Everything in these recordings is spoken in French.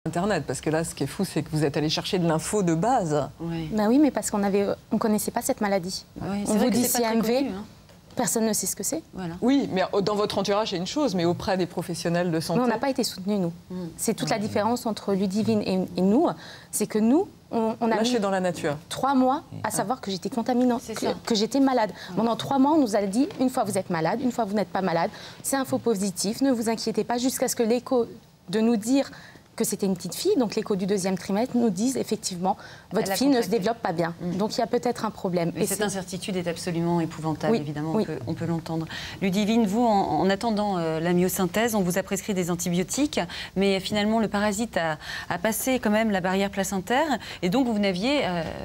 Internet, parce que là, ce qui est fou, c'est que vous êtes allé chercher de l'info de base. Oui. Ben oui, mais parce qu'on ne connaissait pas cette maladie. Oui, on vous dit CMV, connu, hein. personne ne sait ce que c'est. Voilà. Oui, mais dans votre entourage, c'est une chose, mais auprès des professionnels de santé... Nous, on n'a pas été soutenus, nous. C'est toute la différence entre Ludivine et nous, c'est que nous, on a lâché mis dans la nature. 3 mois à savoir que j'étais contaminante, que j'étais malade. Pendant 3 mois, on nous a dit, une fois vous êtes malade, une fois vous n'êtes pas malade, c'est un faux positif, ne vous inquiétez pas, jusqu'à ce que l'écho de nous dire que c'était une petite fille, donc l'écho du 2e trimestre nous dise effectivement votre fille ne se développe pas bien. Donc il y a peut-être un problème. Et cette incertitude est absolument épouvantable, oui, évidemment, oui. on peut l'entendre. Ludivine, vous, en attendant la myosynthèse, on vous a prescrit des antibiotiques, mais finalement le parasite a passé quand même la barrière placentaire, et donc vous n'aviez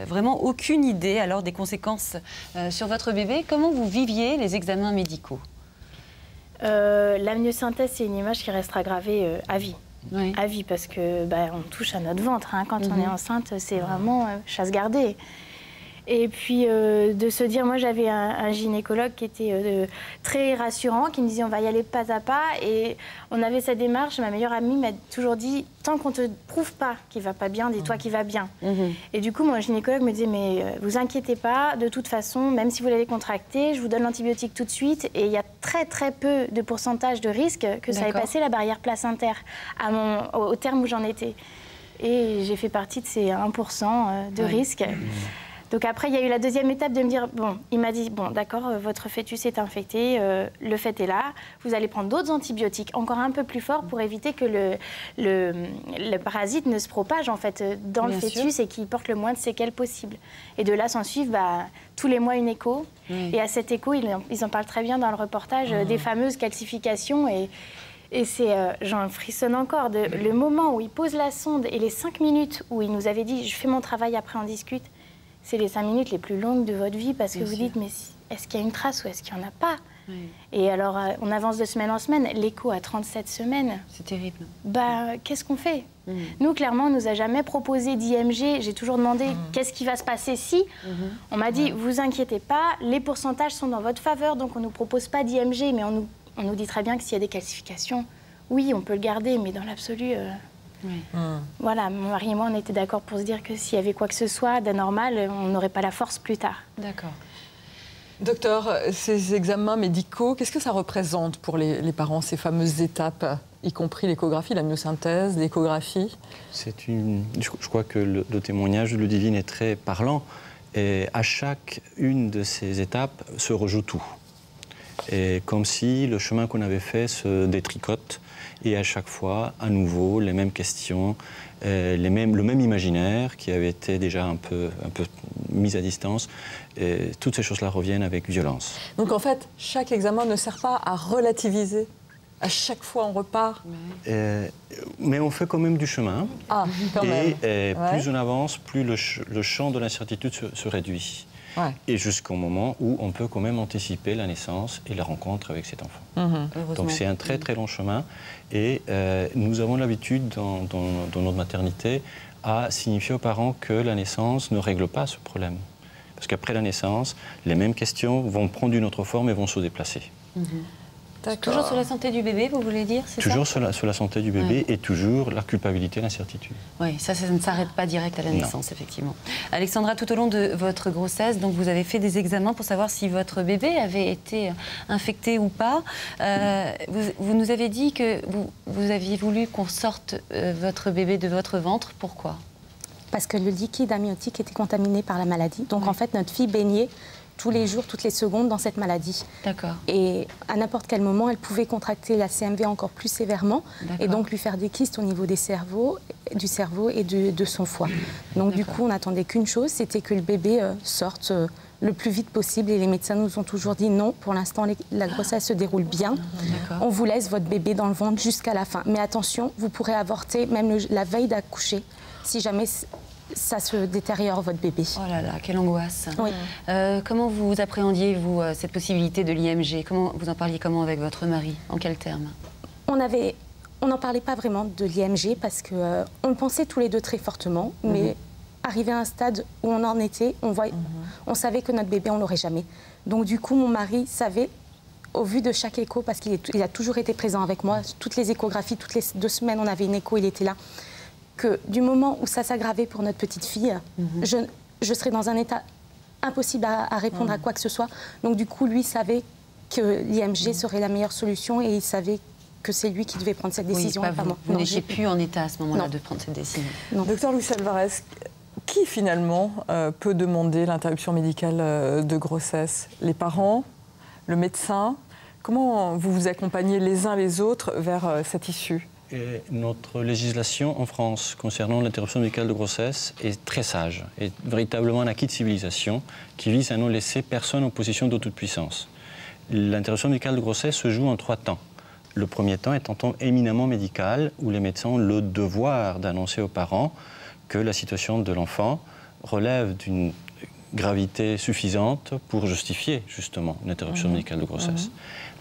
vraiment aucune idée alors des conséquences sur votre bébé. Comment vous viviez les examens médicaux? La myosynthèse, c'est une image qui restera gravée à vie. Oui. À vie, parce que on touche à notre ventre. Hein. Quand on est enceinte, c'est vraiment chasse gardée. Et puis de se dire, moi j'avais un gynécologue qui était très rassurant, qui me disait on va y aller pas à pas. Et on avait cette démarche, ma meilleure amie m'a toujours dit, tant qu'on te prouve pas qu'il va pas bien, dis-toi qu'il va bien. Et du coup, mon gynécologue me disait, mais vous inquiétez pas, de toute façon, même si vous l'avez contracté, je vous donne l'antibiotique tout de suite. Et il y a très très peu de pourcentage de risque que ça ait passé la barrière placentaire au terme où j'en étais. Et j'ai fait partie de ces 1% de risque. Donc après, il y a eu la deuxième étape de me dire, bon, il m'a dit, bon, d'accord, votre fœtus est infecté, le fait est là, vous allez prendre d'autres antibiotiques encore un peu plus forts pour éviter que le parasite ne se propage en fait dans le fœtus et qu'il porte le moins de séquelles possible. Et de là s'en suivent tous les mois une écho. Et à cette écho, ils en parlent très bien dans le reportage des fameuses calcifications et c'est, j'en frissonne encore, le moment où il pose la sonde et les 5 minutes où il nous avait dit, je fais mon travail, après on discute. C'est les 5 minutes les plus longues de votre vie parce que vous dites, mais est-ce qu'il y a une trace ou est-ce qu'il n'y en a pas? Et alors, on avance de semaine en semaine. L'écho à 37 semaines. C'est terrible. Qu'est-ce qu'on fait? Nous, clairement, on ne nous a jamais proposé d'IMG. J'ai toujours demandé qu'est-ce qui va se passer si. On m'a dit, vous inquiétez pas, les pourcentages sont dans votre faveur, donc on ne nous propose pas d'IMG, mais on nous dit très bien que s'il y a des calcifications, oui, on peut le garder, mais dans l'absolu... Voilà, mon mari et moi, on était d'accord pour se dire que s'il y avait quoi que ce soit d'anormal, on n'aurait pas la force plus tard. D'accord. Docteur, ces examens médicaux, qu'est-ce que ça représente pour les parents, ces fameuses étapes, y compris l'échographie, la myosynthèse, l'échographie? Je crois que le témoignage de Ludivine est très parlant. Et à chaque une de ces étapes se rejoue tout. Et comme si le chemin qu'on avait fait se détricote. Et à chaque fois, à nouveau, les mêmes questions, le même imaginaire qui avait été déjà un peu mis à distance. Et toutes ces choses-là reviennent avec violence. Donc en fait, chaque examen ne sert pas à relativiser. À chaque fois, on repart. Mais on fait quand même du chemin. Ah, quand même. Et plus on avance, plus le champ de l'incertitude se réduit. Et jusqu'au moment où on peut quand même anticiper la naissance et la rencontre avec cet enfant. Donc c'est un très très long chemin et nous avons l'habitude dans notre maternité à signifier aux parents que la naissance ne règle pas ce problème. Parce qu'après la naissance, les mêmes questions vont prendre une autre forme et vont se déplacer. Toujours sur la santé du bébé, vous voulez dire? Toujours sur la santé du bébé et toujours la culpabilité et l'incertitude. Oui, ça ne s'arrête pas direct à la naissance, effectivement. Alexandra, tout au long de votre grossesse, donc vous avez fait des examens pour savoir si votre bébé avait été infecté ou pas. Vous nous avez dit que vous aviez voulu qu'on sorte votre bébé de votre ventre. Pourquoi? Parce que le liquide amniotique était contaminé par la maladie. Donc en fait, notre fille baignait tous les jours, toutes les secondes dans cette maladie. D'accord. Et à n'importe quel moment, elle pouvait contracter la CMV encore plus sévèrement et donc lui faire des kystes au niveau du cerveau et de son foie. Donc du coup, on n'attendait qu'une chose, c'était que le bébé sorte le plus vite possible. Et les médecins nous ont toujours dit non, pour l'instant, la grossesse se déroule bien. On vous laisse votre bébé dans le ventre jusqu'à la fin. Mais attention, vous pourrez avorter même la veille d'accoucher si jamais ça se détériore, votre bébé. Oh là là, quelle angoisse. Oui. Comment vous appréhendiez, vous, cette possibilité de l'IMG? Vous en parliez comment avec votre mari? En quels termes? On n'en parlait pas vraiment de l'IMG parce qu'on le pensait tous les deux très fortement, mais arrivé à un stade où on en était, on savait que notre bébé, on ne l'aurait jamais. Donc du coup, mon mari savait, au vu de chaque écho, parce qu'il a toujours été présent avec moi, toutes les échographies, toutes les 2 semaines, on avait une écho, il était là, que du moment où ça s'aggravait pour notre petite fille, je serais dans un état impossible à répondre à quoi que ce soit. Donc du coup, lui savait que l'IMG serait la meilleure solution et il savait que c'est lui qui devait prendre cette décision. Oui, pas vous. Vous n'étiez plus en état à ce moment-là de prendre cette décision. Docteur Luis Alvarez, qui finalement peut demander l'interruption médicale de grossesse? Les parents? Le médecin? Comment vous vous accompagnez les uns les autres vers cette issue? Et notre législation en France concernant l'interruption médicale de grossesse est très sage, est véritablement un acquis de civilisation qui vise à ne laisser personne en position de toute puissance. L'interruption médicale de grossesse se joue en 3 temps. Le premier temps est un temps éminemment médical où les médecins ont le devoir d'annoncer aux parents que la situation de l'enfant relève d'une gravité suffisante pour justifier justement une interruption médicale de grossesse.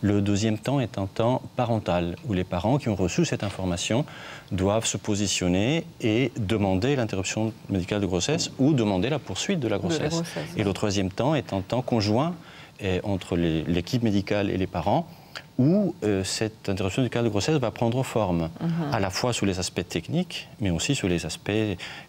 Le deuxième temps est un temps parental où les parents qui ont reçu cette information doivent se positionner et demander l'interruption médicale de grossesse ou demander la poursuite de la grossesse. Et le troisième temps est un temps conjoint entre l'équipe médicale et les parents où cette interruption médicale de grossesse va prendre forme, à la fois sous les aspects techniques, mais aussi sous les aspects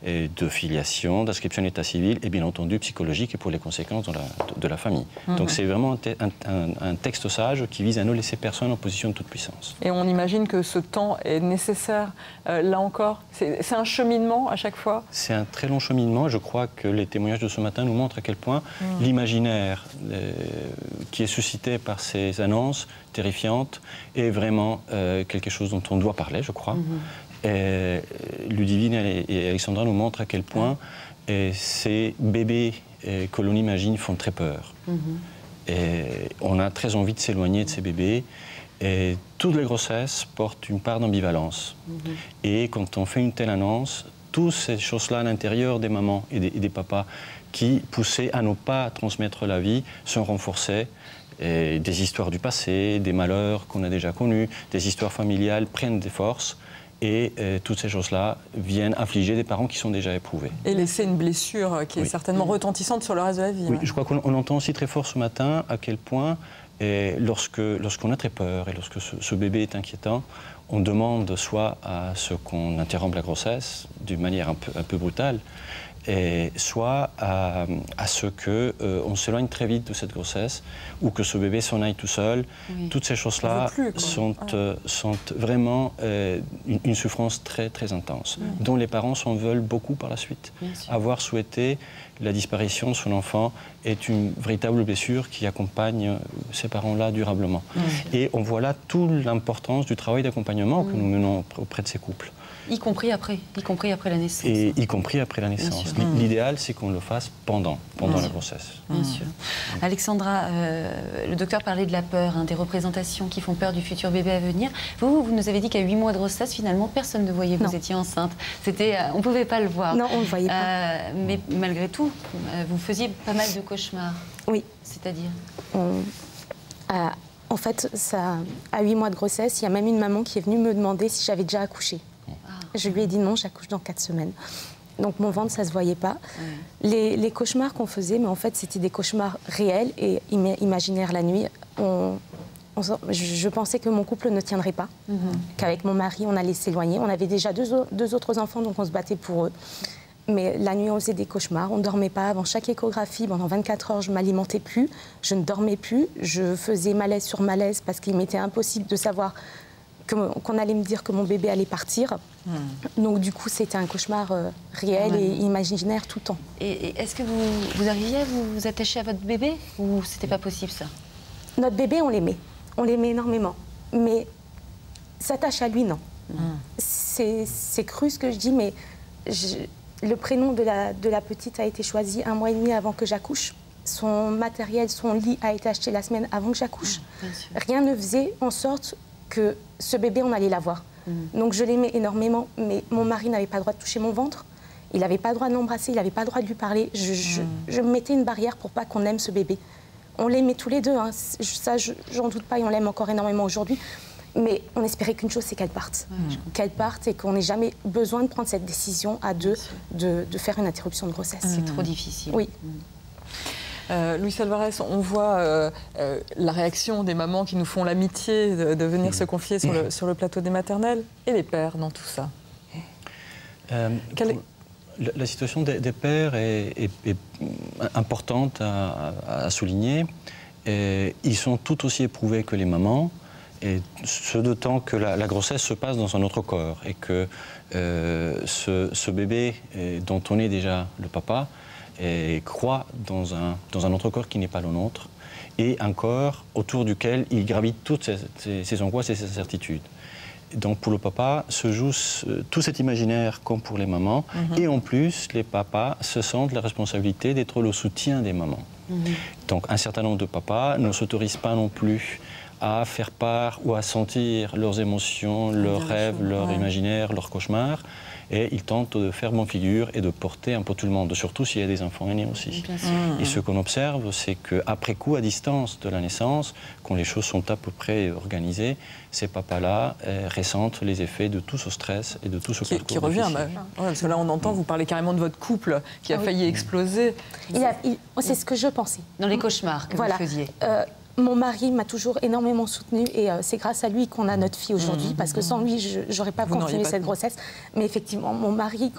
de filiation, d'inscription à l'état civil et bien entendu psychologique et pour les conséquences de la famille. Donc c'est vraiment un texte sage qui vise à ne laisser personne en position de toute puissance. Et on imagine que ce temps est nécessaire, là encore. C'est un cheminement à chaque fois? C'est un très long cheminement. Je crois que les témoignages de ce matin nous montrent à quel point l'imaginaire qui est suscité par ces annonces terrifiante est vraiment quelque chose dont on doit parler, je crois. Et Ludivine et Alexandra nous montrent à quel point ces bébés que l'on imagine font très peur. Et on a très envie de s'éloigner de ces bébés. Et toutes les grossesses portent une part d'ambivalence. Et quand on fait une telle annonce, toutes ces choses-là à l'intérieur des mamans et des papas qui poussaient à ne pas transmettre la vie sont renforcées. Et des histoires du passé, des malheurs qu'on a déjà connus, des histoires familiales prennent des forces et toutes ces choses-là viennent affliger des parents qui sont déjà éprouvés. Et laisser une blessure qui est certainement retentissante sur le reste de la vie. Oui, je crois qu'on entend aussi très fort ce matin à quel point, lorsqu'on a très peur et lorsque ce bébé est inquiétant, on demande soit à ce qu'on interrompe la grossesse d'une manière un peu brutale, et soit à ce qu'on s'éloigne très vite de cette grossesse ou que ce bébé s'en aille tout seul. Toutes ces choses-là sont vraiment une souffrance très, très intense, dont les parents s'en veulent beaucoup par la suite. Avoir souhaité la disparition de son enfant est une véritable blessure qui accompagne ces parents-là durablement. Et on voit là toute l'importance du travail d'accompagnement que nous menons auprès de ces couples. Y compris après la naissance. Et y compris après la naissance. L'idéal, c'est qu'on le fasse pendant la grossesse. Bien sûr. Alexandra, le docteur parlait de la peur, des représentations qui font peur du futur bébé à venir. Vous nous avez dit qu'à 8 mois de grossesse, finalement, personne ne voyait que vous étiez enceinte. On ne pouvait pas le voir. Non, on ne le voyait pas. Mais malgré tout, vous faisiez pas mal de cauchemars. Oui. C'est-à-dire en fait, à 8 mois de grossesse, il y a même une maman qui est venue me demander si j'avais déjà accouché. Je lui ai dit non, j'accouche dans 4 semaines. Donc mon ventre, ça ne se voyait pas. Les cauchemars qu'on faisait, mais en fait, c'était des cauchemars réels et imaginaires la nuit. Je pensais que mon couple ne tiendrait pas, qu'avec mon mari, on allait s'éloigner. On avait déjà deux autres enfants, donc on se battait pour eux. Mais la nuit, on faisait des cauchemars. On ne dormait pas. Avant chaque échographie, pendant 24 heures, je ne m'alimentais plus. Je ne dormais plus. Je faisais malaise sur malaise parce qu'il m'était impossible de savoir qu'on allait me dire que mon bébé allait partir. Donc du coup, c'était un cauchemar réel et imaginaire tout le temps. Et est-ce que vous arriviez à vous attacher à votre bébé ou c'était pas possible ça? Notre bébé, on l'aimait. On l'aimait énormément. Mais s'attacher à lui, non. C'est cru ce que je dis, mais le prénom de la petite a été choisi 1 mois et demi avant que j'accouche. Son matériel, son lit a été acheté la semaine avant que j'accouche. Rien ne faisait en sorte que ce bébé, on allait l'avoir. Donc je l'aimais énormément, mais mon mari n'avait pas le droit de toucher mon ventre. Il n'avait pas le droit de l'embrasser, il n'avait pas le droit de lui parler. Je mettais une barrière pour pas qu'on aime ce bébé. On l'aimait tous les deux, hein. Ça, j'en doute pas, et on l'aime encore énormément aujourd'hui. Mais on espérait qu'une chose, c'est qu'elle parte. Qu'elle parte et qu'on n'ait jamais besoin de prendre cette décision à deux de faire une interruption de grossesse. C'est trop difficile. Oui. Luis Alvarez, on voit la réaction des mamans qui nous font l'amitié de venir se confier sur le plateau des maternelles et les pères dans tout ça. La situation des pères est importante à souligner. Ils sont tout aussi éprouvés que les mamans, et ce d'autant que la grossesse se passe dans un autre corps et que ce bébé dont on est déjà le papa croît dans un autre corps qui n'est pas le nôtre, et un corps autour duquel il gravite toutes ces angoisses et ces incertitudes. Donc pour le papa se joue tout cet imaginaire comme pour les mamans, et en plus les papas se sentent la responsabilité d'être le soutien des mamans. Donc un certain nombre de papas ne s'autorisent pas non plus à faire part ou à sentir leurs émotions, leurs rêves, leur imaginaire, leurs cauchemars. Et ils tentent de faire bonne figure et de porter un peu tout le monde, surtout s'il y a des enfants aînés aussi. Et ce qu'on observe, c'est qu'après coup, à distance de la naissance, quand les choses sont à peu près organisées, ces papas-là ressentent les effets de tout ce stress et de tout ce qui revient. Parce que là, on entend, vous parlez carrément de votre couple qui a failli exploser. C'est ce que je pensais. Dans les cauchemars que vous faisiez. Mon mari m'a toujours énormément soutenue et c'est grâce à lui qu'on a notre fille aujourd'hui, parce que sans lui, je n'aurais pas continué cette grossesse. Mais effectivement, mon mari,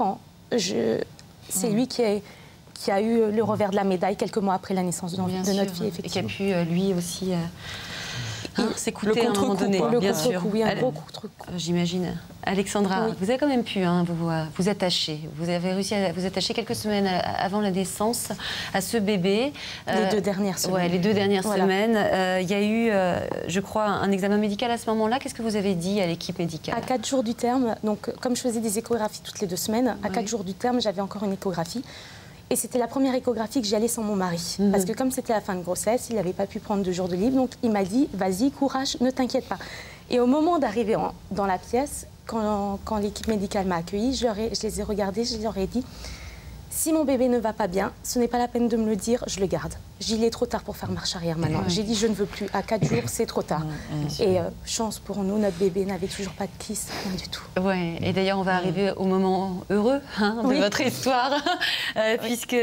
c'est lui qui a eu le revers de la médaille quelques mois après la naissance de notre fille, effectivement. Et qui a pu, lui aussi, s'écouter à un moment donné. Bien sûr. Oui, un gros contre-coup. J'imagine. Alexandra, vous avez quand même pu vous attacher. Vous avez réussi à vous attacher quelques semaines avant la naissance à ce bébé. Les 2 dernières semaines. Ouais, les 2 dernières semaines. Il y a eu, je crois, un examen médical à ce moment-là. Qu'est-ce que vous avez dit à l'équipe médicale? À 4 jours du terme, donc comme je faisais des échographies toutes les 2 semaines, à 4 jours du terme, j'avais encore une échographie. Et c'était la première échographie que j'y allais sans mon mari. Parce que comme c'était la fin de grossesse, il n'avait pas pu prendre 2 jours de libre. Donc il m'a dit, vas-y, courage, ne t'inquiète pas. Et au moment d'arriver dans la pièce, quand l'équipe médicale m'a accueillie, je les ai regardés, je leur ai dit, si mon bébé ne va pas bien, ce n'est pas la peine de me le dire, je le garde. Il est trop tard pour faire marche arrière maintenant. J'ai dit, je ne veux plus. À 4 jours, c'est trop tard. Et chance pour nous, notre bébé n'avait toujours pas de kiss, rien du tout. Ouais. Et d'ailleurs, on va arriver au moment heureux de votre histoire, puisque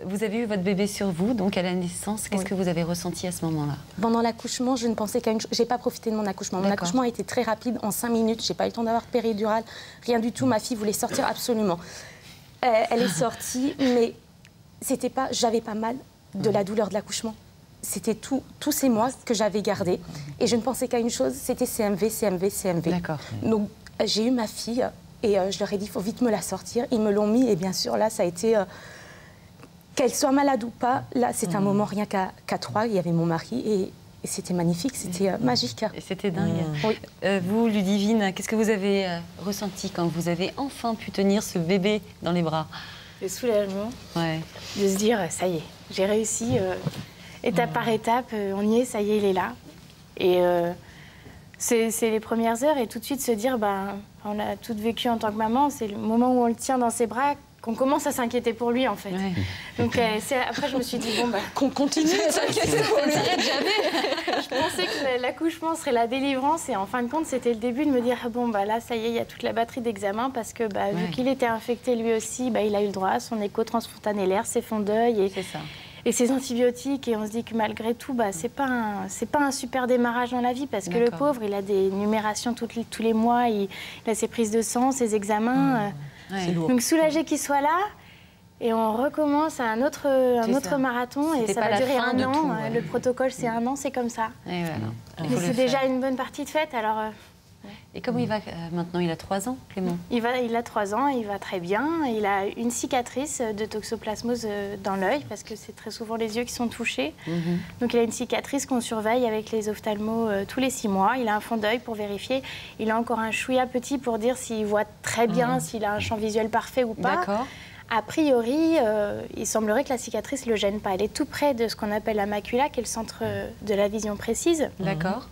vous avez eu votre bébé sur vous, donc à la naissance. Qu'est-ce que vous avez ressenti à ce moment-là? Pendant l'accouchement, je ne pensais qu'à une chose. J'ai pas profité de mon accouchement. Mon accouchement a été très rapide, en 5 minutes. J'ai pas eu le temps d'avoir de péridurale, rien du tout. Ma fille voulait sortir absolument. Elle est sortie, mais j'avais pas mal de la douleur de l'accouchement. C'était tous ces mois que j'avais gardé. Et je ne pensais qu'à une chose, c'était CMV, CMV, CMV. D'accord. Donc j'ai eu ma fille et je leur ai dit, il faut vite me la sortir. Ils me l'ont mis et bien sûr, là, ça a été... qu'elle soit malade ou pas, là, c'est un moment rien qu'à 3. Il y avait mon mari et c'était magnifique, c'était magique. Et c'était dingue. Oui. Vous, Ludivine, qu'est-ce que vous avez ressenti quand vous avez enfin pu tenir ce bébé dans les bras? Le soulagement de se dire, ça y est, j'ai réussi, étape par étape, on y est, ça y est, il est là. Et c'est les premières heures et tout de suite se dire, on a toutes vécu en tant que maman, c'est le moment où on le tient dans ses bras, qu'on commence à s'inquiéter pour lui, en fait. Ouais. Donc après, je me suis dit, qu'on continue de s'inquiéter pour lui. Je pensais que l'accouchement serait la délivrance et en fin de compte, c'était le début de me dire, là, ça y est, il y a toute la batterie d'examen parce que vu qu'il était infecté lui aussi, il a eu le droit à son écho transfontanellaire, ses fonds d'œil et ses antibiotiques. Et on se dit que malgré tout, c'est pas un super démarrage dans la vie parce que le pauvre, il a des numérations tous les mois, il a ses prises de sang, ses examens. Donc soulagé qu'il soit là et on recommence à un autre marathon et ça va durer 1 an. Le protocole c'est 1 an, c'est comme ça. Et c'est déjà une bonne partie de fête. Alors. Et comment il va maintenant? Il a 3 ans, Clément? Il a 3 ans, il va très bien. Il a une cicatrice de toxoplasmose dans l'œil parce que c'est très souvent les yeux qui sont touchés. Donc il a une cicatrice qu'on surveille avec les ophtalmos tous les 6 mois. Il a un fond d'œil pour vérifier. Il a encore un chouïa petit pour dire s'il voit très bien, s'il a un champ visuel parfait ou pas. D'accord. A priori, il semblerait que la cicatrice ne le gêne pas. Elle est tout près de ce qu'on appelle la macula, qui est le centre de la vision précise. D'accord.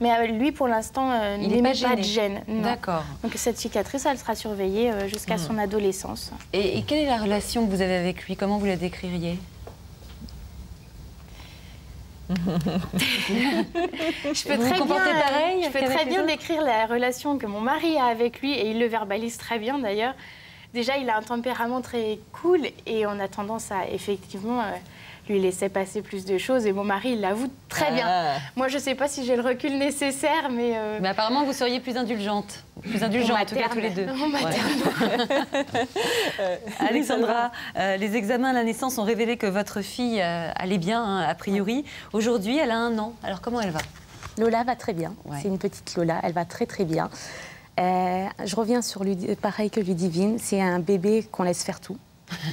Mais lui, pour l'instant, il n'émet pas de gêne. D'accord. Donc cette cicatrice, elle sera surveillée jusqu'à son adolescence. Et quelle est la relation que vous avez avec lui? Comment vous la décririez? Je peux très bien décrire la relation que mon mari a avec lui, et il le verbalise très bien d'ailleurs. déjà, il a un tempérament très cool et on a tendance à, effectivement, lui laisser passer plus de choses. Et mon mari, il l'avoue très bien. Moi, je ne sais pas si j'ai le recul nécessaire, mais... Mais apparemment, vous seriez plus indulgente. Plus indulgente, en tout cas, tous les deux. Alexandra, les examens à la naissance ont révélé que votre fille allait bien, hein, a priori. Aujourd'hui, elle a 1 an. Alors, comment elle va? Lola va très bien. C'est une petite Lola. Elle va très, très bien. Je reviens sur pareil que Ludivine. C'est un bébé qu'on laisse faire tout.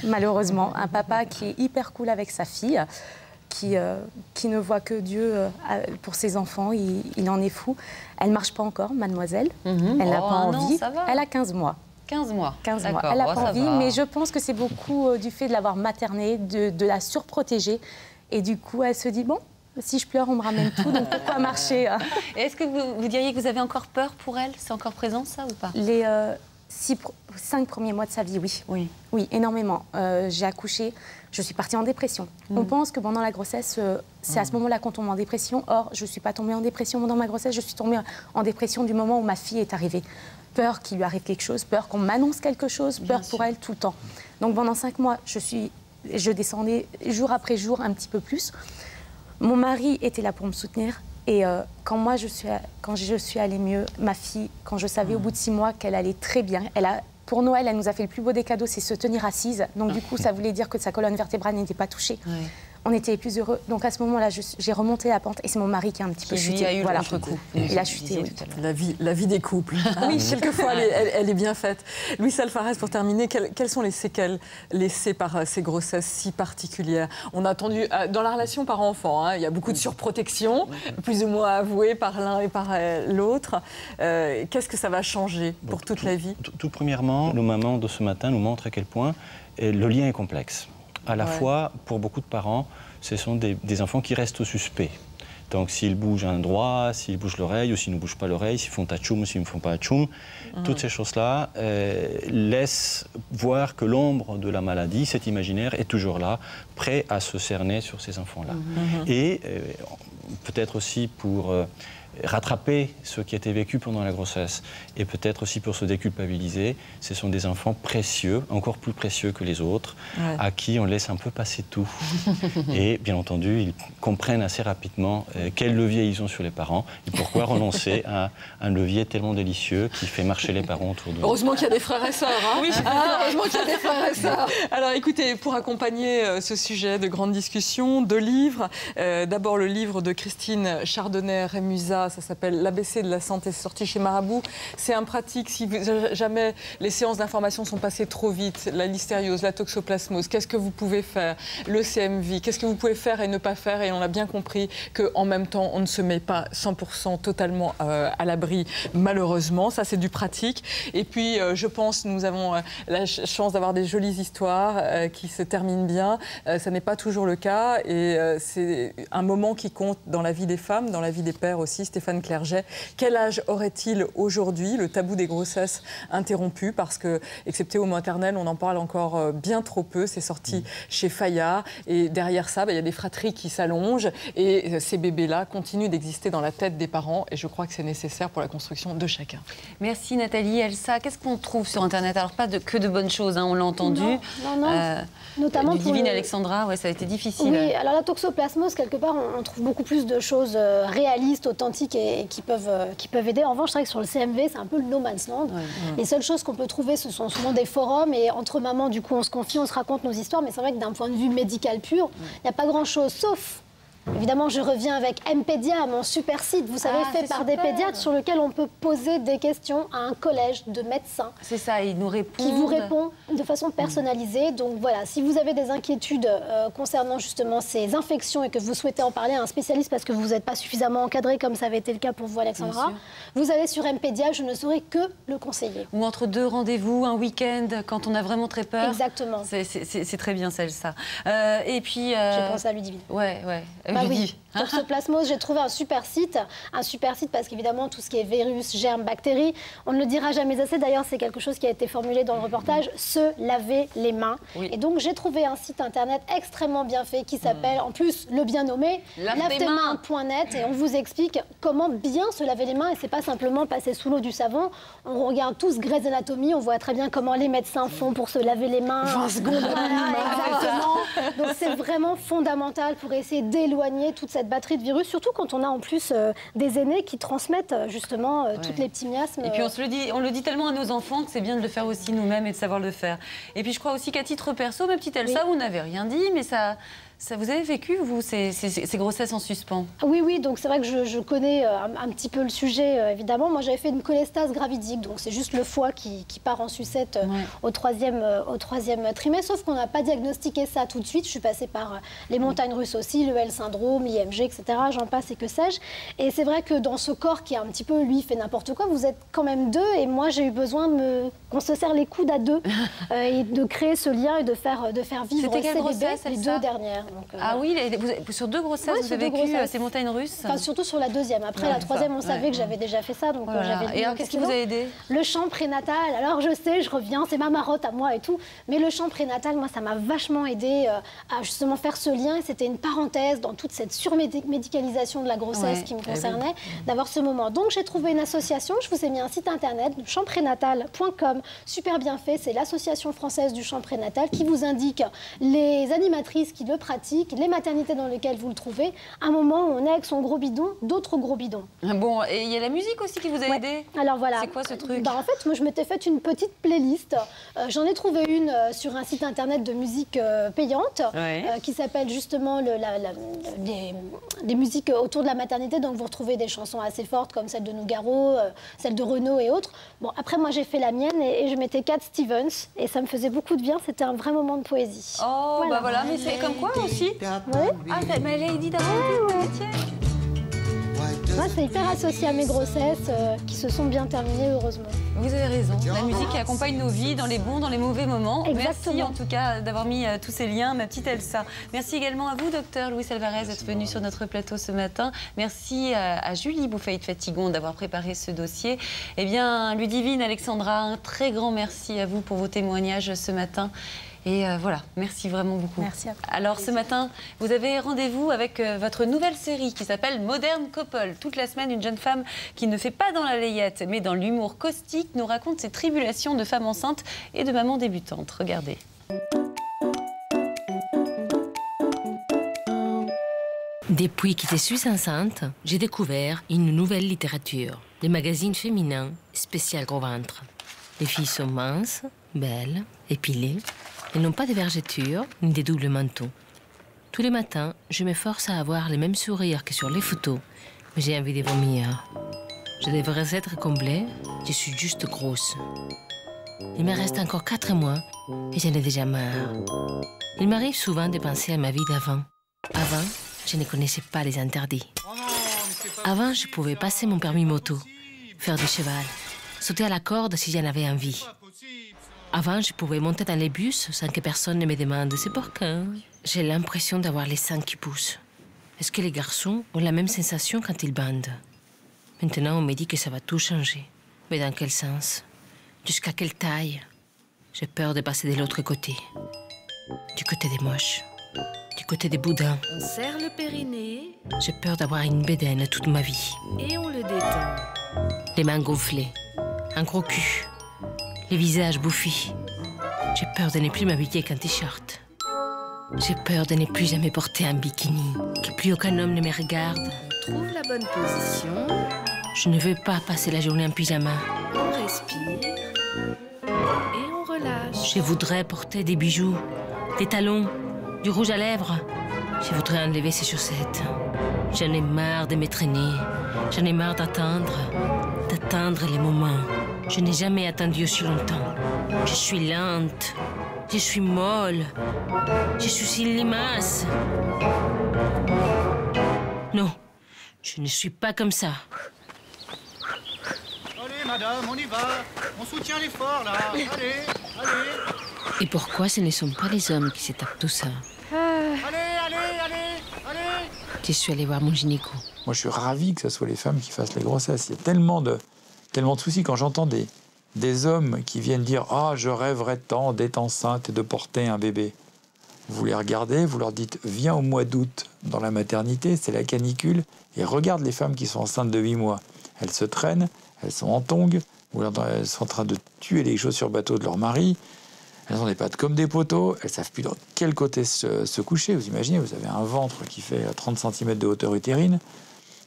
Malheureusement, un papa qui est hyper cool avec sa fille, qui ne voit que Dieu pour ses enfants, il en est fou. Elle ne marche pas encore, mademoiselle. Elle n'a pas envie. Elle a 15 mois. 15 mois. 15 mois. Elle n'a pas envie, mais je pense que c'est beaucoup du fait de l'avoir maternée, de la surprotéger. Et du coup, elle se dit, bon, si je pleure, on me ramène tout, donc pourquoi marcher? Est-ce que vous diriez que vous avez encore peur pour elle? C'est encore présent, ça, ou pas? Les 5 premiers mois de sa vie, oui. Oui, énormément. J'ai accouché, je suis partie en dépression. On pense que pendant la grossesse, c'est à ce moment-là qu'on tombe en dépression. Or, je ne suis pas tombée en dépression pendant ma grossesse, je suis tombée en dépression du moment où ma fille est arrivée. Peur qu'il lui arrive quelque chose, peur qu'on m'annonce quelque chose, peur pour elle tout le temps. Donc pendant 5 mois, je descendais jour après jour un petit peu plus. Mon mari était là pour me soutenir. Et quand je suis allée mieux, ma fille, quand je savais au bout de 6 mois qu'elle allait très bien, pour Noël, elle nous a fait le plus beau des cadeaux, c'est se tenir assise. Donc du coup, ça voulait dire que sa colonne vertébrale n'était pas touchée. On était les plus heureux. Donc à ce moment-là, j'ai remonté la pente et c'est mon mari qui a un petit peu chuté. Il a eu l'entrecoup. Il a chuté, oui. La vie des couples. Oui, quelquefois, elle est bien faite. Luis Alfarez, pour terminer, quelles sont les séquelles laissées par ces grossesses si particulières? On a entendu, dans la relation parent-enfant, hein, il y a beaucoup de surprotection, plus ou moins avouée par l'un et par l'autre. Qu'est-ce que ça va changer pour toute la vie? Tout premièrement, nos mamans de ce matin nous montrent à quel point le lien est complexe. À la fois, pour beaucoup de parents, ce sont des enfants qui restent suspects. Donc, s'ils bougent un doigt, s'ils bougent l'oreille ou s'ils ne bougent pas l'oreille, s'ils font tchoum ou s'ils ne font pas tchoum, toutes ces choses-là laissent voir que l'ombre de la maladie, cet imaginaire, est toujours là, prêt à se cerner sur ces enfants-là. Et peut-être aussi pour rattraper ce qui a été vécu pendant la grossesse et peut-être aussi pour se déculpabiliser, ce sont des enfants précieux, encore plus précieux que les autres, à qui on laisse un peu passer tout. Et bien entendu, ils comprennent assez rapidement quel levier ils ont sur les parents et pourquoi renoncer à un levier tellement délicieux qui fait marcher les parents autour d'eux. Heureusement qu'il y a des frères et sœurs. Hein, oui, heureusement qu'il y a des frères et sœurs. Alors écoutez, pour accompagner ce sujet de grande discussion, 2 livres. D'abord le livre de Christine Chardonnay-Rémusat, ça s'appelle l'ABC de la santé, c'est sorti chez Marabout. C'est un pratique, si jamais les séances d'information sont passées trop vite, la listériose, la toxoplasmose, qu'est-ce que vous pouvez faire, le CMV, qu'est-ce que vous pouvez faire et ne pas faire, et on a bien compris qu'en même temps, on ne se met pas 100% totalement à l'abri, malheureusement. Ça, c'est du pratique. Et puis, je pense, nous avons la chance d'avoir des jolies histoires qui se terminent bien. Ça n'est pas toujours le cas, et c'est un moment qui compte dans la vie des femmes, dans la vie des pères aussi. Stéphane Clerget, quel âge aurait-il aujourd'hui? Le tabou des grossesses interrompu, parce que, excepté au maternel, on en parle encore bien trop peu. C'est sorti chez Fayard, et derrière ça, il y a des fratries qui s'allongent, et ces bébés-là continuent d'exister dans la tête des parents, et je crois que c'est nécessaire pour la construction de chacun. Merci Nathalie. Elsa, qu'est-ce qu'on trouve sur Internet? Alors pas que de bonnes choses, hein, on l'a entendu. Non. Notamment Ludivine, Alexandra, ça a été difficile. Oui, alors la toxoplasmose, quelque part, on trouve beaucoup plus de choses réalistes, authentiques et qui peuvent aider. En revanche, c'est vrai que sur le CMV, c'est un peu le no man's land. Les seules choses qu'on peut trouver, ce sont souvent des forums, et entre mamans, du coup, on se confie, on se raconte nos histoires, mais c'est vrai que d'un point de vue médical pur, il n'y a pas grand-chose, sauf... Évidemment, je reviens avec Mpédia, mon super site, vous savez, fait par des pédiatres, sur lequel on peut poser des questions à un collège de médecins. C'est ça, ils nous répondent. Qui vous répond de façon personnalisée. Donc voilà, si vous avez des inquiétudes concernant justement ces infections et que vous souhaitez en parler à un spécialiste parce que vous n'êtes pas suffisamment encadré, comme ça avait été le cas pour vous, Alexandra, vous allez sur Mpédia, je ne saurais que le conseiller. Ou entre 2 rendez-vous, un week-end, quand on a vraiment très peur. Exactement. C'est très bien, ça. Et puis... J'ai pensé à Ludivine. Ouais. Ludie. Toxoplasmose, j'ai trouvé un super site parce qu'évidemment, tout ce qui est virus, germes, bactéries, on ne le dira jamais assez. D'ailleurs, c'est quelque chose qui a été formulé dans le reportage, se laver les mains. Oui. Et donc, j'ai trouvé un site internet extrêmement bien fait qui s'appelle, en plus, le bien nommé, lavetesmains.net, et on vous explique comment bien se laver les mains. Et c'est pas simplement passer sous l'eau du savon. On regarde tous Grey's Anatomy, on voit très bien comment les médecins font pour se laver les mains. 20 secondes. Exactement. Donc, c'est vraiment fondamental pour essayer d'éloigner toute cette batterie de virus, surtout quand on a en plus des aînés qui transmettent justement toutes les petits miasmes. Et puis on le dit tellement à nos enfants que c'est bien de le faire aussi nous-mêmes et de savoir le faire. Et puis je crois aussi qu'à titre perso, ma petite Elsa, vous n'avez rien dit, mais ça vous avez vécu, vous, ces grossesses en suspens? Oui, donc c'est vrai que je connais un petit peu le sujet, évidemment. Moi, j'avais fait une cholestase gravidique, donc c'est juste le foie qui part en sucette au troisième trimestre, sauf qu'on n'a pas diagnostiqué ça tout de suite. Je suis passée par les montagnes russes aussi, le L syndrome, l'IMG, etc. J'en passe et que sais-je. Et c'est vrai que dans ce corps qui est un petit peu, lui, fait n'importe quoi, vous êtes quand même deux, et moi, j'ai eu besoin qu'on se serre les coudes à deux et de créer ce lien et de faire vivre ces bébés, les deux dernières. Donc, ah oui, sur 2 grossesses, vous avez vécu ces montagnes russes? Enfin, surtout sur la deuxième. Après, la troisième, on savait que j'avais déjà fait ça. Donc, et alors, qu'est-ce qui vous a aidé? Le chant prénatal. Alors, je sais, je reviens, c'est ma marotte à moi et tout. Mais le chant prénatal, moi, ça m'a vachement aidé à justement faire ce lien. Et c'était une parenthèse dans toute cette surmédicalisation de la grossesse qui me concernait, d'avoir ce moment. Donc, j'ai trouvé une association. Je vous ai mis un site internet, chantprénatal.com. Super bien fait. C'est l'association française du chant prénatal qui vous indique les animatrices qui le pratiquent, les maternités dans lesquelles vous le trouvez, un moment où on est avec son gros bidon, d'autres gros bidons. Bon, et il y a la musique aussi qui vous a aidé? Alors voilà. C'est quoi ce truc? En fait, moi je m'étais fait une petite playlist. J'en ai trouvé une sur un site internet de musique payante qui s'appelle justement les musiques autour de la maternité. Donc vous retrouvez des chansons assez fortes comme celle de Nougaro, celle de Renaud et autres. Bon, après moi j'ai fait la mienne et je mettais Cat Stevens et ça me faisait beaucoup de bien. C'était un vrai moment de poésie. Oh, bah voilà, mais c'est comme quoi aussi? Ah, mais Lady Gaga, moi, c'est hyper associé à mes grossesses qui se sont bien terminées, heureusement. Vous avez raison. La musique qui accompagne nos vies dans les bons, dans les mauvais moments. Exactement. Merci en tout cas d'avoir mis tous ces liens, ma petite Elsa. Merci également à vous, docteur Luis Alvarez, d'être venu sur notre plateau ce matin. Merci à Julie Bouffaïd-Fatigon d'avoir préparé ce dossier. Eh bien, Ludivine, Alexandra, un très grand merci à vous pour vos témoignages ce matin. Et voilà, merci vraiment beaucoup. Merci à vous. Alors ce matin, vous avez rendez-vous avec votre nouvelle série qui s'appelle Modern Couple. Toute la semaine, une jeune femme qui ne fait pas dans la layette, mais dans l'humour caustique, nous raconte ses tribulations de femme enceinte et de maman débutante. Regardez. Depuis que je suis enceinte, j'ai découvert une nouvelle littérature. Les magazines féminins, spécial gros ventre. Les filles sont minces, belles, épilées. Elles n'ont pas de vergetures ni de doubles manteaux. Tous les matins, je m'efforce à avoir le même sourire que sur les photos, mais j'ai envie de vomir. Je devrais être comblée, je suis juste grosse. Il me reste encore 4 mois et j'en ai déjà marre. Il m'arrive souvent de penser à ma vie d'avant. Avant, je ne connaissais pas les interdits. Avant, je pouvais passer mon permis moto, faire du cheval, sauter à la corde si j'en avais envie. Avant, je pouvais monter dans les bus sans que personne ne me demande « c'est pour quand ?» J'ai l'impression d'avoir les seins qui poussent. Est-ce que les garçons ont la même sensation quand ils bandent? Maintenant, on me dit que ça va tout changer. Mais dans quel sens? Jusqu'à quelle taille? J'ai peur de passer de l'autre côté. Du côté des moches. Du côté des boudins. On serre le périnée. J'ai peur d'avoir une bédaine toute ma vie. Et on le détend. Les mains gonflées. Un gros cul. Les visages bouffis. J'ai peur de ne plus m'habiller qu'en t-shirt. J'ai peur de ne plus jamais porter un bikini, que plus aucun homme ne me regarde. On trouve la bonne position. Je ne veux pas passer la journée en pyjama. On respire. Et on relâche. Je voudrais porter des bijoux, des talons, du rouge à lèvres. Je voudrais enlever ces chaussettes. J'en ai marre de me traîner. J'en ai marre d'attendre les moments. Je n'ai jamais attendu aussi longtemps. Je suis lente. Je suis molle. Je suis une limace. Non, je ne suis pas comme ça. Allez, madame, on y va. On soutient l'effort, là. Allez, allez. Et pourquoi ce ne sont pas les hommes qui se tapent tout ça? Allez, allez, allez, allez. je suis allée voir mon gynéco. Moi, je suis ravi que ce soit les femmes qui fassent les grossesses. Il y a tellement de soucis. Quand j'entends des hommes qui viennent dire « Ah, je rêverais tant d'être enceinte et de porter un bébé », vous les regardez, vous leur dites « Viens au mois d'août dans la maternité, c'est la canicule, et regarde les femmes qui sont enceintes de 8 mois. Elles se traînent, elles sont en tongs, ou elles sont en train de tuer les chaussures bateau de leur mari. Elles ont des pattes comme des poteaux, elles ne savent plus dans quel côté se coucher. Vous imaginez, vous avez un ventre qui fait 30 cm de hauteur utérine.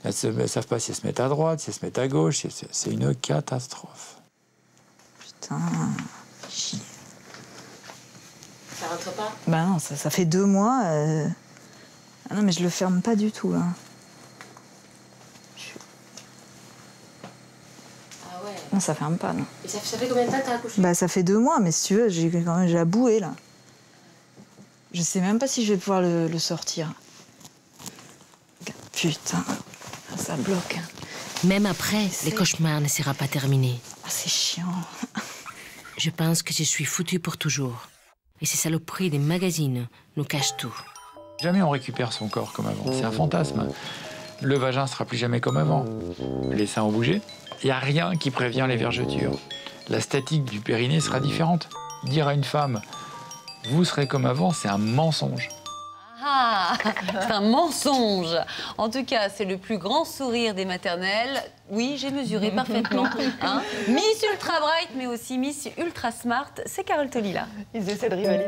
Elles ne savent pas si elles se mettent à droite, si elles se mettent à gauche. C'est une catastrophe. Putain, chier. Ça rentre pas? Bah non, ça fait 2 mois. Ah non, mais je le ferme pas du tout, là. Ah ouais. Non, ça ferme pas, non. Et ça fait combien de temps que t'as accouché? Bah ça fait 2 mois, mais si tu veux, j'ai la bouée, là. Je sais même pas si je vais pouvoir le sortir. Putain, ça bloque. Même après, les cauchemars ne seront pas terminés. Ah, c'est chiant. Je pense que je suis foutue pour toujours. Et ces saloperies des magazines nous cachent tout. Jamais on récupère son corps comme avant. C'est un fantasme. Le vagin sera plus jamais comme avant. Les seins ont bougé. Il n'y a rien qui prévient les vergetures. La statique du périnée sera différente. Dire à une femme « vous serez comme avant », c'est un mensonge. Ah, c'est un mensonge. En tout cas, c'est le plus grand sourire des maternelles. Oui, j'ai mesuré parfaitement. Hein. Miss Ultra Bright, mais aussi Miss Ultra Smart, c'est Carole Tolila. Ils essaient de rivaliser.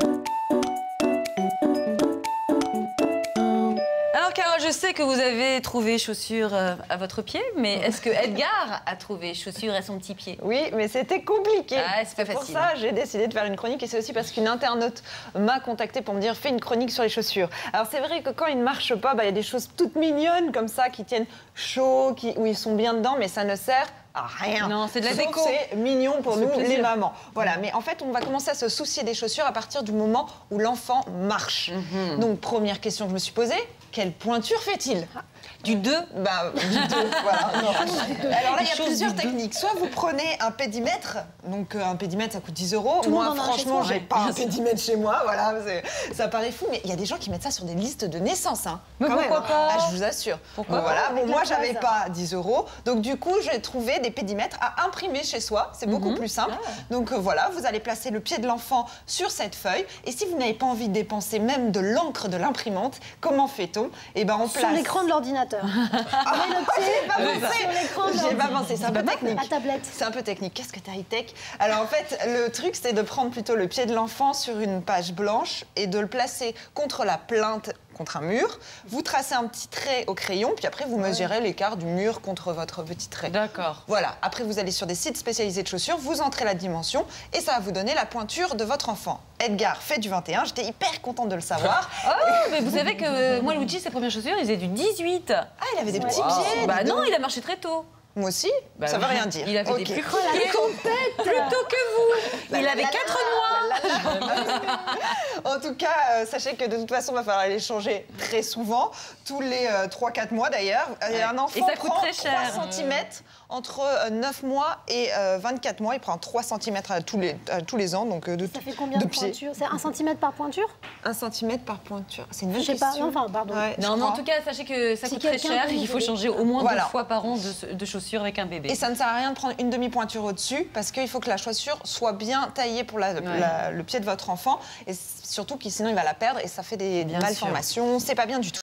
Alors Carole, je sais que vous avez trouvé chaussures à votre pied, mais est-ce que Edgar a trouvé chaussures à son petit pied? Oui, mais c'était compliqué. Ah, c'est pas pour facile. ça j'ai décidé de faire une chronique, et c'est aussi parce qu'une internaute m'a contactée pour me dire « fais une chronique sur les chaussures ». Alors c'est vrai que quand ils ne marchent pas, il y a des choses toutes mignonnes comme ça qui tiennent chaud, où ils sont bien dedans, mais ça ne sert à rien. Non, c'est de la Sauf déco. C'est mignon pour nous, plaisir. les mamans. Voilà, mais en fait, on va commencer à se soucier des chaussures à partir du moment où l'enfant marche. Donc, première question que je me suis posée, quelle pointure fait-il? Du 2? Bah, du 2, voilà. Non. Alors là, il y a plusieurs techniques. Soit vous prenez un pédimètre, donc un pédimètre, ça coûte 10 €. Tout le monde Moi, en a un franchement, chez soi. j'ai pas un pédimètre chez moi, voilà, ça paraît fou, mais il y a des gens qui mettent ça sur des listes de naissance, hein. Mais Quand pourquoi même, pas? Ah, je vous assure. Pourquoi Voilà, Avec moi, la j'avais base. pas 10 €, donc du coup, j'ai trouvé des pédimètres à imprimer chez soi, c'est beaucoup plus simple. Donc voilà, vous allez placer le pied de l'enfant sur cette feuille, et si vous n'avez pas envie de dépenser même de l'encre de l'imprimante, comment fait-on? Eh ben, on place... Sur l'écran de l'ordinateur. Ah, j'ai pas pensé. Sur l'écran de J'ai pas l'ordi. pensé, c'est un peu technique. À tablette. C'est un peu technique. Qu'est-ce que t'as high-tech? Alors en fait, le truc, c'est de prendre plutôt le pied de l'enfant sur une page blanche et de le placer contre la plinthe, contre un mur. Vous tracez un petit trait au crayon, puis après, vous mesurez l'écart du mur contre votre petit trait. D'accord. Voilà. Après, vous allez sur des sites spécialisés de chaussures, vous entrez la dimension et ça va vous donner la pointure de votre enfant. Edgar fait du 21. J'étais hyper contente de le savoir. Oh, mais vous savez que moi, Luigi, ses premières chaussures, il faisait du 18. Ah, il avait des petits pieds. Bah dis non, donc. il a marché très tôt. Moi aussi, Bah, ça veut rien dire. Il avait Ok. des plus grands pieds. Plutôt que vous. Il avait 4 mois. En tout cas, sachez que de toute façon, il va falloir les changer très souvent, tous les 3-4 mois d'ailleurs. Et un enfant Et ça coûte prend très cher. 3 cm entre 9 mois et 24 mois. Il prend 3 cm à tous les ans. Donc Ça fait combien de pieds. pointures? C'est 1 cm par pointure? 1 cm par pointure. C'est une bonne Je sais pas, question. enfin, pardon. Ouais, je Non, mais en crois. tout cas, sachez que ça Si coûte très quelqu'un cher peut et nous qu'il faut aider. changer au moins Voilà. 2 fois par an de chaussures avec un bébé. Et ça ne sert à rien de prendre une demi-pointure au-dessus parce qu'il faut que la chaussure soit bien taillée pour le pied de votre enfant et surtout que sinon il va la perdre et ça fait des Bien malformations. C'est pas bien du tout.